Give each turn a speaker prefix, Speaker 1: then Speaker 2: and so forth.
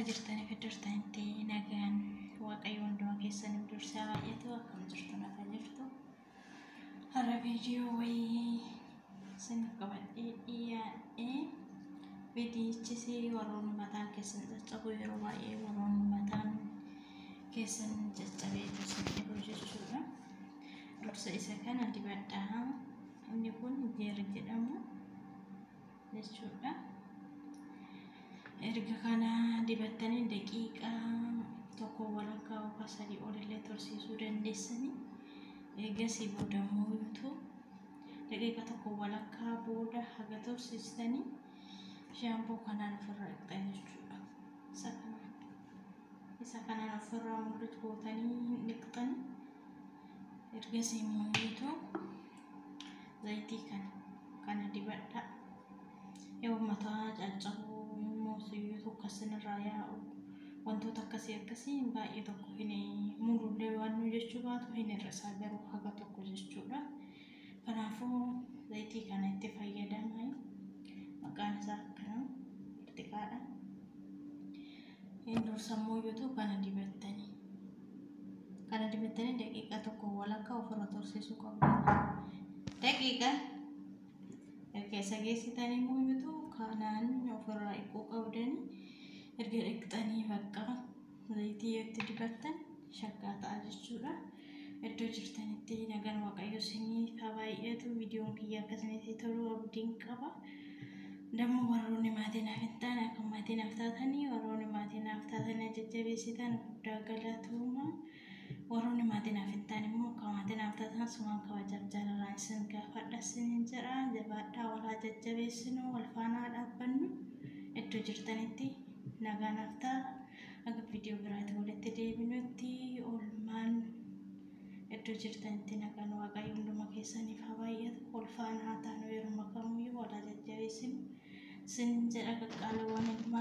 Speaker 1: bakka jirtanii fi turtanitti nagaan waaqayyo hundumaa keessaniif dursaa baay'atu akkam jirtu nafa jirtu. Har'a viidiyoo wayii isin qabadhee dhiyaadhee viidiyichisi warroonni mataan keessan caccabu yeroo baay'ee warroonni mataan keessan caccabeetu isin dhibu jechuudha. Dursa isa kana dibadhaa. Inni kun jeera jedhamu jechuudha. Erga kana dibattanii daqiiqaa tokko walakkaa yookaan sadii olillee tursiisuu dandeessanii eegasii booda immoo daqiiqaa tokko walakkaa booda haga tursiistanii shaampoo kanaan ofirraa dhiqxan jechuudha. Isa kanaan ofirraa mul'atu gootanii dhiqxan ergasii immoo zayitii kana dibadhaa. Yoo mataa caccabuu moosiyyu tokko sinirraa yaa'u wantoota akkasii baay'ee tokko hin mul'ullee waan nu jechuu baatu hin irrasaa garuu haga tokko jechuudha. Kanaafuu zayitii kana itti fayyadamaa. Maqaan isaa akkana xiqqaadha. Hin dursammoo yoo kana dibattanii daqiiqaa tokko walakkaa ofirra tursiisuu qabdu. Daqiiqaa keessa geessitanii muummatu kanaan ofirraa dhiquu qabdanii erga dhiqxanii bakka zayitii itti dibattan shakkaa ta'a jechuudha. Iddoo jirtanitti nagaan waaqayyo isinii baay'atu viidiyoon kiyya akkasinitti toluu abdiin qaba. Dammoo warroonni maatii naaf hin taane akka maatii naaf taatanii warroonni maatii naaf taatanii jajjabeessitan guddaa galatooma. Warroonni maatii naaf hin taane immoo akka maatii naaf taatan sumaan kabajaaf jaalalaan isin gaafadha isiniin jedha. Jabaadhaa walaa jajjabeessinu wal faanaa dhaabbannu. Iddoo jirtanitti nagaa naaf ta'a. Akka viidiyoo biraatti walitti deebinutti oolmaan iddoo jirtanitti nagaan waaqayyo hunduma keessaniif haa baay'atu. Wal faanaa taanu yeroo kamiyyuu walaa jajjabeessinu. Isin jedha qaqqaalawwan ilmaa